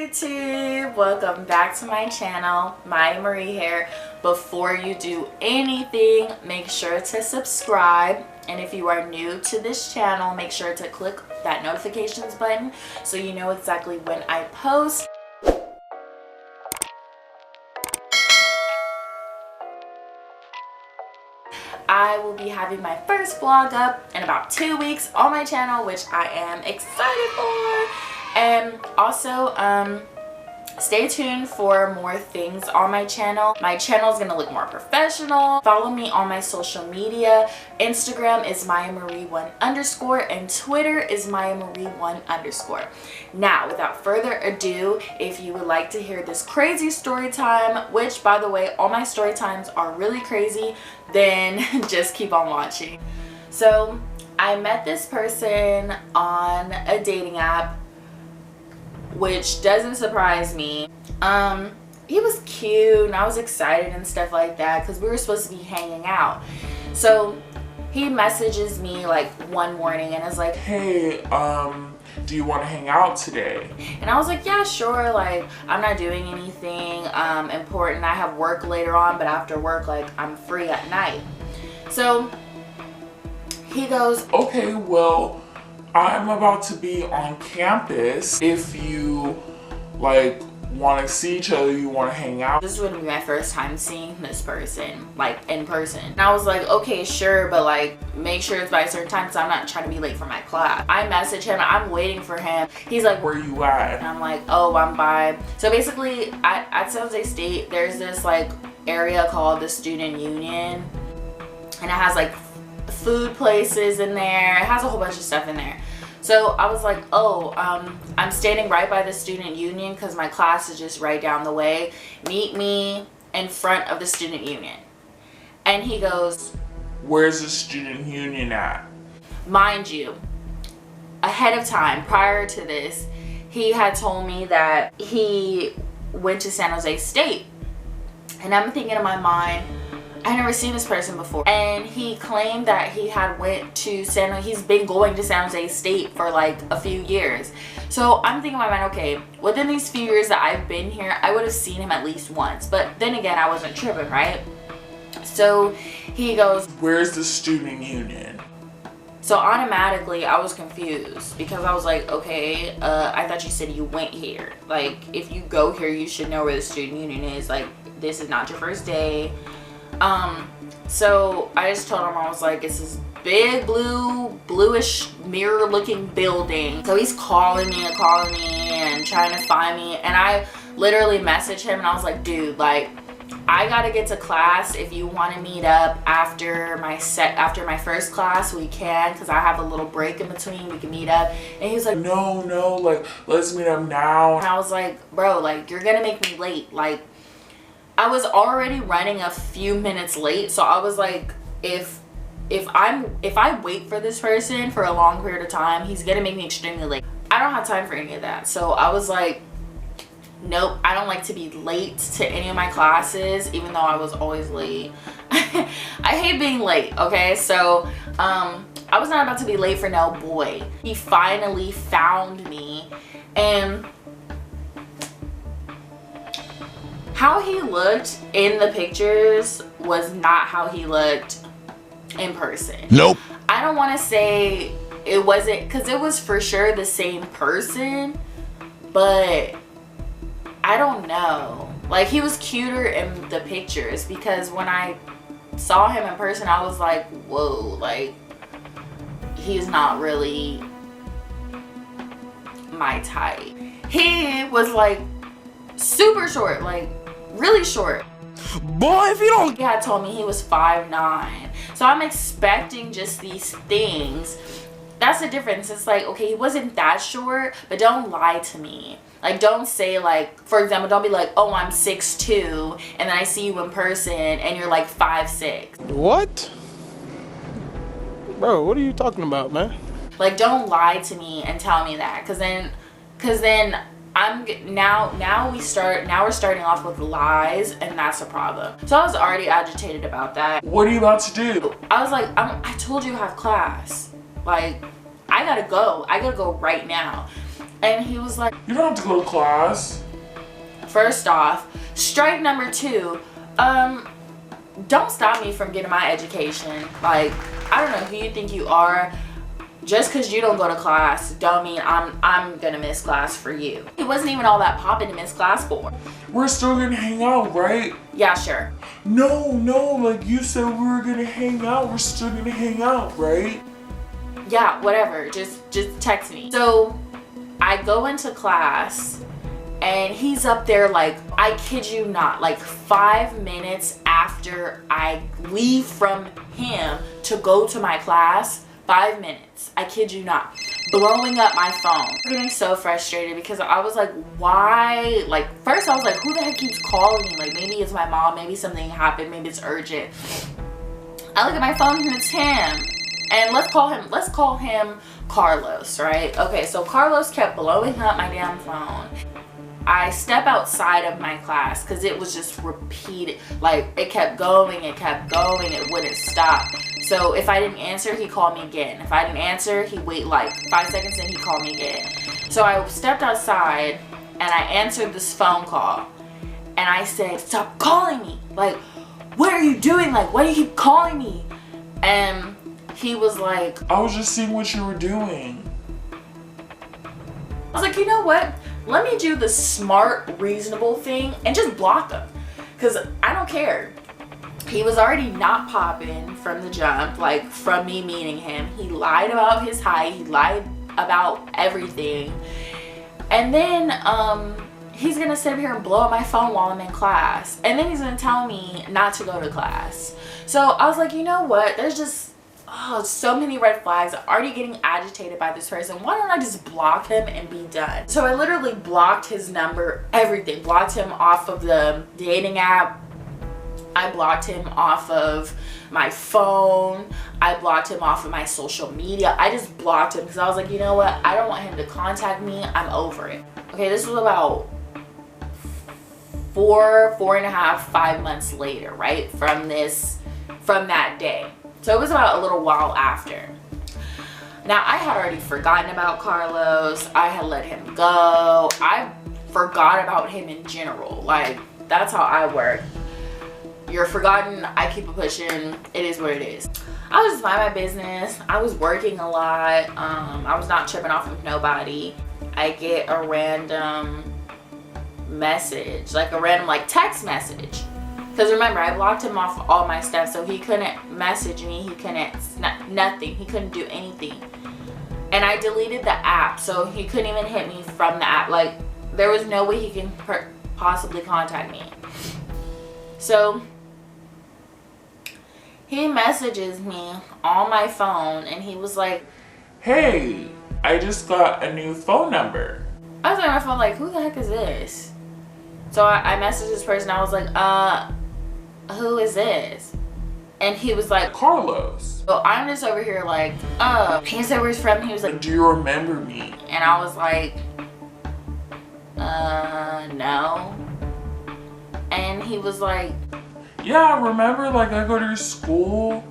YouTube, welcome back to my channel. Maya Marie here. Before you do anything, make sure to subscribe, and if you are new to this channel, make sure to click that notifications button so you know exactly when I post. I will be having my first vlog up in about 2 weeks on my channel, which I am excited for. And also stay tuned for more things on my channel. My channel is gonna look more professional. Follow me on my social media. Instagram is MayaMarie1_ and Twitter is MayaMarie1_. Now, without further ado, if you would like to hear this crazy story time, which by the way, all my story times are really crazy, then just keep on watching. So I met this person on a dating app, which doesn't surprise me. He was cute and I was excited and stuff like that because we were supposed to be hanging out. So he messages me like one morning and is like, hey, do you want to hang out today? And I was like, yeah, sure. Like, I'm not doing anything important. I have work later on, but after work, like, I'm free at night. So he goes, okay, well, I'm about to be on campus. If you like want to see each other, you want to hang out. This would be my first time seeing this person, like in person. And I was like, okay, sure, but like make sure it's by a certain time because I'm not trying to be late for my class. I message him, I'm waiting for him. He's like, where you at? And I'm like, oh, I'm by. So basically at San Jose State, there's this like area called the Student Union, and it has like food places in there. It has a whole bunch of stuff in there. So I was like, oh, I'm standing right by the Student Union because my class is just right down the way. Meet me in front of the Student Union. And he goes, where's the Student Union at? Mind you, ahead of time, prior to this, he had told me that he went to San Jose State. And I'm thinking in my mind, I never seen this person before, and he claimed that he had went to he's been going to San Jose State for like a few years. So I'm thinking in my mind, okay, within these few years that I've been here, I would have seen him at least once, but then again, I wasn't tripping, right? So he goes, where's the Student Union? So automatically I was confused because I was like, okay, I thought you said you went here. Like, if you go here, you should know where the Student Union is. Like, this is not your first day. So I just told him, I was like, it's this big bluish mirror looking building. So he's calling me and trying to find me, and I literally messaged him and I was like, dude, like, I gotta get to class. If you want to meet up after my first class, we can, because I have a little break in between. We can meet up. And he was like, no, like, let's meet up now. And I was like, bro, like, you're gonna make me late. Like, I was already running a few minutes late, so I was like, if I wait for this person for a long period of time, he's gonna make me extremely late. I don't have time for any of that. So I was like, nope, I don't like to be late to any of my classes, even though I was always late. I hate being late, okay? So I was not about to be late for no boy. He finally found me, and how he looked in the pictures was not how he looked in person. Nope. I don't want to say it wasn't, because it was for sure the same person, but I don't know. Like, he was cuter in the pictures, because when I saw him in person, I was like, whoa, like, he's not really my type. He was like super short, like really short. Boy, if you don't... He had told me he was 5'9". So I'm expecting just these things. That's the difference. It's like, okay, he wasn't that short, but don't lie to me. Like, don't say, like, for example, don't be like, oh, I'm 6'2", and then I see you in person and you're like 5'6". What? Bro, what are you talking about, man? Like, don't lie to me and tell me that, because then now we're starting off with lies, and that's a problem. So I was already agitated about that. What are you about to do? I was like, I told you I have class. Like, I gotta go right now. And he was like, You don't have to go to class. first off, strike number 2, don't stop me from getting my education. Like, I don't know who you think you are. Just because you don't go to class don't mean I'm gonna miss class for you. It wasn't even all that popping to miss class for. We're still gonna hang out, right? Yeah, sure. No, like you said we were gonna hang out. We're still gonna hang out, right? Yeah, whatever. Just text me. So I go into class and he's up there like, I kid you not, like 5 minutes after I leave from him to go to my class. 5 minutes, I kid you not, blowing up my phone. I'm getting so frustrated because I was like, why? Like, first I was like, who the heck keeps calling me? Like, maybe it's my mom, maybe something happened, maybe it's urgent. I look at my phone and it's him. And let's call him Carlos, right? Okay, so Carlos kept blowing up my damn phone. I step outside of my class because it was just repeated. Like, it kept going, it wouldn't stop. So if I didn't answer, he called me again. If I didn't answer, he'd wait like 5 seconds and he'd call me again. So I stepped outside and I answered this phone call. And I said, stop calling me. Like, what are you doing? Like, why do you keep calling me? And he was like, I was just seeing what you were doing. I was like, you know what? Let me do the smart, reasonable thing and just block him. Because I don't care. He was already not popping from the jump, like from me meeting him. He lied about his height. He lied about everything. And then he's going to sit here and blow up my phone while I'm in class. And then he's going to tell me not to go to class. So I was like, you know what? There's just so many red flags. I'm already getting agitated by this person. Why don't I just block him and be done? So I literally blocked his number, everything. Blocked him off of the dating app. I blocked him off of my phone. I blocked him off of my social media. I just blocked him because I was like, you know what? I don't want him to contact me. I'm over it. Okay, this was about 4.5, 5 months later, right? From that day. So it was about a little while after. Now, I had already forgotten about Carlos. I had let him go. I forgot about him in general. Like, that's how I work. You're forgotten, I keep it pushing. It is what it is. I was just mind my business. I was working a lot. I was not tripping off of nobody. I get a random message, like a random text message. Because remember, I blocked him off all my stuff, so he couldn't message me. He couldn't, nothing. He couldn't do anything. And I deleted the app, so he couldn't even hit me from the app. Like, there was no way he can possibly contact me. So he messages me on my phone and he was like, hey, I just got a new phone number. I was on my phone like, who the heck is this? So I messaged this person. I was like, who is this? And he was like, Carlos. So I'm just over here like, he said where he's from. He was like, do you remember me? And I was like, no. And he was like, yeah, remember, like, I go to your school.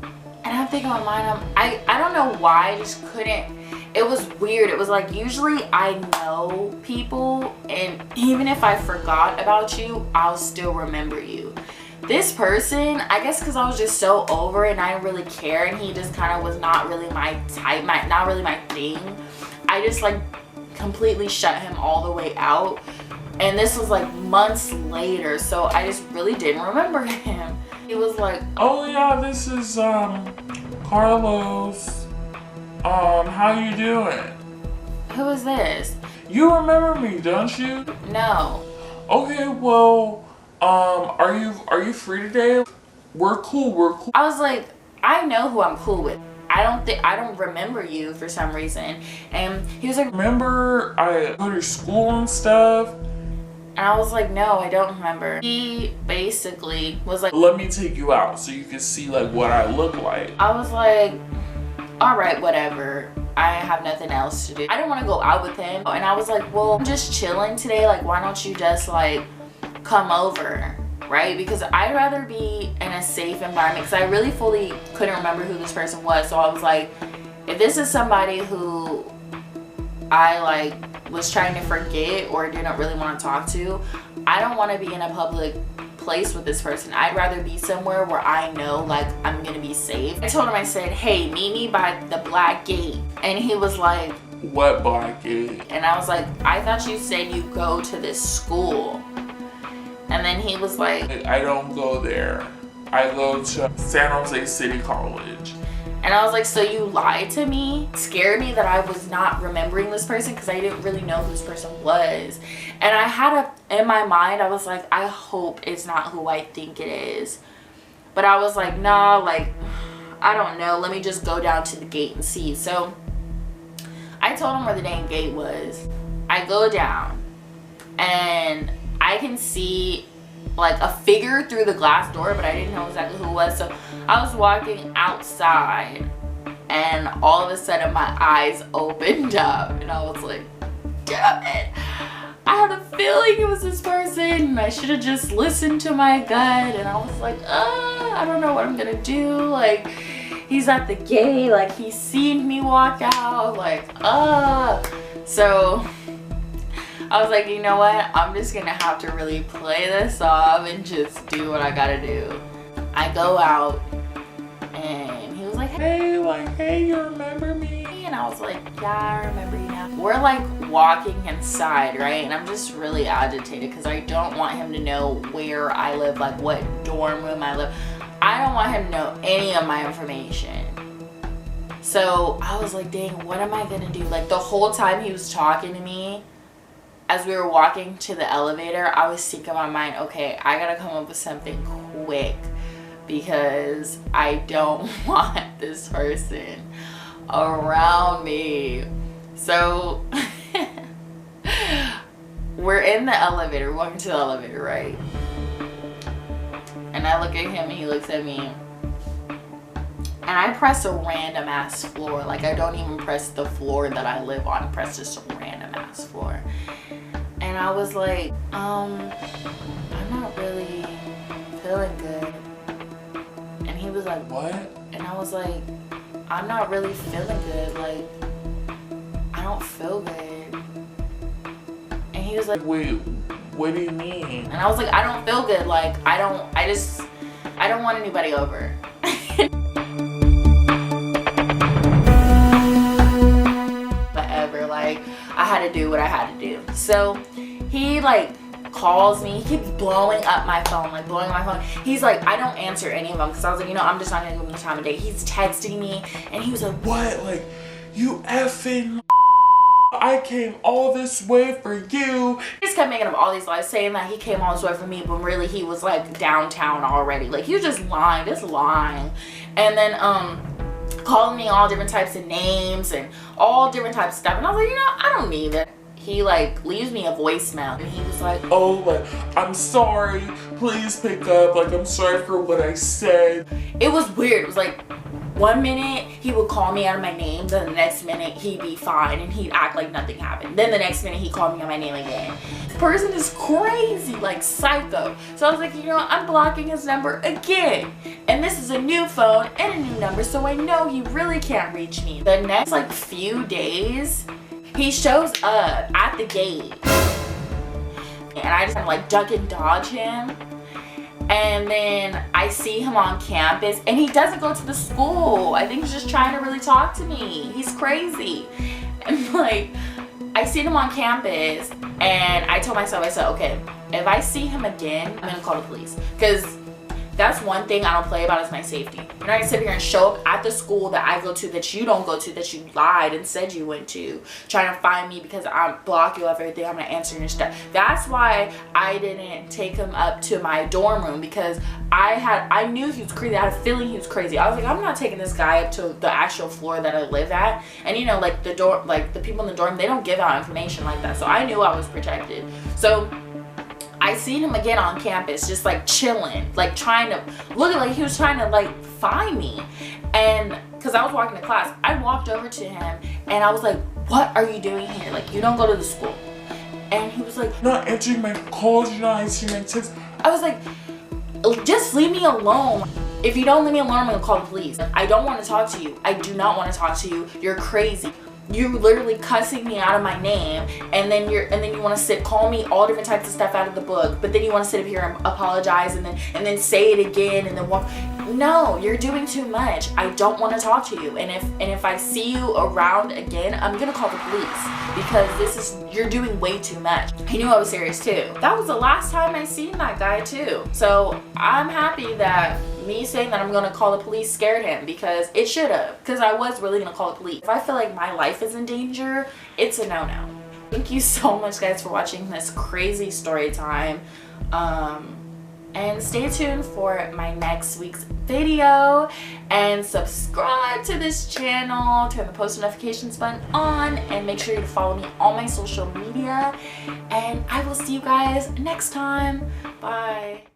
And I'm thinking in my mind, I don't know why, I just couldn't. It was weird. It was like, usually I know people, and even if I forgot about you, I'll still remember you. This person, I guess because I was just so over it and I didn't really care, and he just kind of was not really my type, not really my thing. I just like completely shut him all the way out. And this was like months later, so I just really didn't remember him. He was like, oh yeah, this is Carlos. How you doing? Who is this? You remember me, don't you? No. Okay, well, are you free today? We're cool. I was like, I know who I'm cool with. I don't remember you for some reason. And he was like, remember I go to school and stuff? And I was like, no, I don't remember. He basically was like, let me take you out so you can see like what I look like. I was like, all right, whatever. I have nothing else to do. I didn't want to go out with him. And I was like, well, I'm just chilling today. Like, why don't you just like come over, right? Because I'd rather be in a safe environment, because I really fully couldn't remember who this person was. So I was like, if this is somebody who I like was trying to forget or didn't really want to talk to, I don't want to be in a public place with this person. I'd rather be somewhere where I know like I'm gonna be safe. I told him, I said, hey, meet me by the black gate. And he was like, what black gate? and I was like, I thought you said you go to this school. And then he was like, I don't go there. I go to San Jose City College. and I was like, so you lied to me? It scared me that I was not remembering this person because I didn't really know who this person was. And I had in my mind, I was like, I hope it's not who I think it is. But I was like, nah, like, I don't know. Let me just go down to the gate and see. So I told him where the dang gate was. I go down and I can see like a figure through the glass door, but I didn't know exactly who it was. So I was walking outside and all of a sudden my eyes opened up and I was like, damn it, I had a feeling it was this person. I should have just listened to my gut. And I was like, I don't know what I'm gonna do. Like, he's at the gate, like he's seen me walk out, like so I was like, you know what, I'm just gonna have to really play this off and just do what I gotta do. I go out and he was like, Hey, like, hey, you remember me? and I was like, yeah, I remember you now. We're like walking inside, right? And I'm just really agitated because I don't want him to know where I live, like what dorm room I live. I don't want him to know any of my information. So I was like, dang, what am I gonna do? Like the whole time he was talking to me, as we were walking to the elevator, I was thinking in my mind, okay, I gotta come up with something quick because I don't want this person around me. So we're in the elevator, walking to the elevator, right? And I look at him and he looks at me. And I press a random ass floor. Like I don't even press the floor that I live on. I press just a random ass floor. And I was like, I'm not really feeling good. And he was like, What? and I was like, I'm not really feeling good. Like, I don't feel good. And he was like, Wait, what do you mean? and I was like, I don't feel good. Like, I don't want anybody over. Whatever, like, I had to do what I had to do. So he like calls me, he keeps blowing up my phone, like blowing up my phone. He's like, I don't answer any of them because I was like, you know, I'm just not gonna give him the time of day. He's texting me and he was like, What? Like, you effing I came all this way for you. he just kept making up all these lies, saying that he came all this way for me, but really he was like downtown already. Like, he was just lying, and then calling me all different types of names and all different types of stuff. And I was like, you know, I don't need it. He like leaves me a voicemail and he was like, Oh, like, I'm sorry, please pick up, like, I'm sorry for what I said. it was weird. It was like, one minute he would call me out of my name, then the next minute he'd be fine and he'd act like nothing happened. Then the next minute he called me out my name again. This person is crazy, like psycho. So I was like, you know what? I'm blocking his number again. And this is a new phone and a new number, so I know he really can't reach me. The next like few days, he shows up at the gate. And I just kind of like duck and dodge him. And then I see him on campus and he doesn't go to the school. I think he's just trying to really talk to me. He's crazy. And like, I see him on campus and I told myself, I said, okay, if I see him again, I'm gonna call the police. Because that's one thing I don't play about is my safety. You're not gonna sit here and show up at the school that I go to that you don't go to, that you lied and said you went to, trying to find me because I block you off everything, I'm not answering your stuff. That's why I didn't take him up to my dorm room, because I knew he was crazy. I had a feeling he was crazy. I was like, I'm not taking this guy up to the actual floor that I live at. And you know, like the dorm, like the people in the dorm, they don't give out information like that. So I knew I was protected. So I seen him again on campus, just like chilling, like trying to look like he was trying to like find me. And because I was walking to class, I walked over to him and I was like, what are you doing here? Like, you don't go to the school. And he was like, You're not answering my calls, you're not answering my texts. I was like, just leave me alone. If you don't leave me alone, I'm gonna call the police. I don't want to talk to you. I do not want to talk to you. You're crazy. you literally cussing me out of my name, and then you want to call me all different types of stuff out of the book, but then you want to sit up here and apologize and then say it again and then walk. No, you're doing too much. I don't want to talk to you, and if I see you around again, I'm gonna call the police, because you're doing way too much. He knew I was serious too. That was the last time I seen that guy too. So I'm happy that me saying that I'm gonna call the police scared him, because it should have, because I was really gonna call the police. If I feel like my life is in danger, it's a no-no. Thank you so much, guys, for watching this crazy story time. And stay tuned for my next week's video, and subscribe to this channel, turn the post notifications button on, and make sure to follow me on my social media, and I will see you guys next time. Bye.